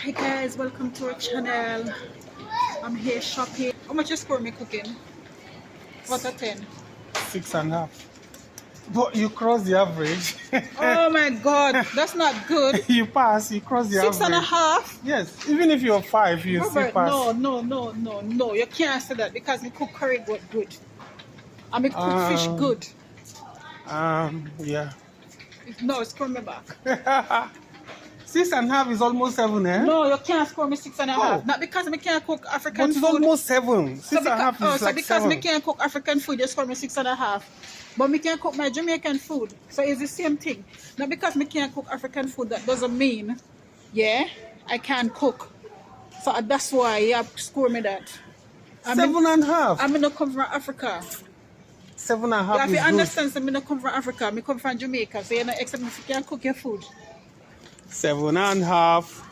Hi guys, welcome to our channel. I'm here shopping. How much you score me cooking? What a 10? 6.5. But you cross the average. Oh my god, that's not good. You pass, you cross the Six and a average. half? Yes, even if you're 5, you still Robert, pass. no. You can't say that because me cook curry good. And me cook fish good. Yeah. No, score me back. 6.5 is almost 7, eh? No, you can't score me 6.5. Oh. Not because me can't cook African But it's food. almost 7. 6.5 is So like because 7. me can't cook African food, you score me 6.5. But me can cook my Jamaican food. So it's the same thing. Not because me can't cook African food, that doesn't mean, yeah, I can't cook. So that's why you have to score me that. 7.5. I'm not come from Africa. 7.5 You have is to good. understand that I not come from Africa. I come from Jamaica. So you know, except if you can't cook your food. 7.5.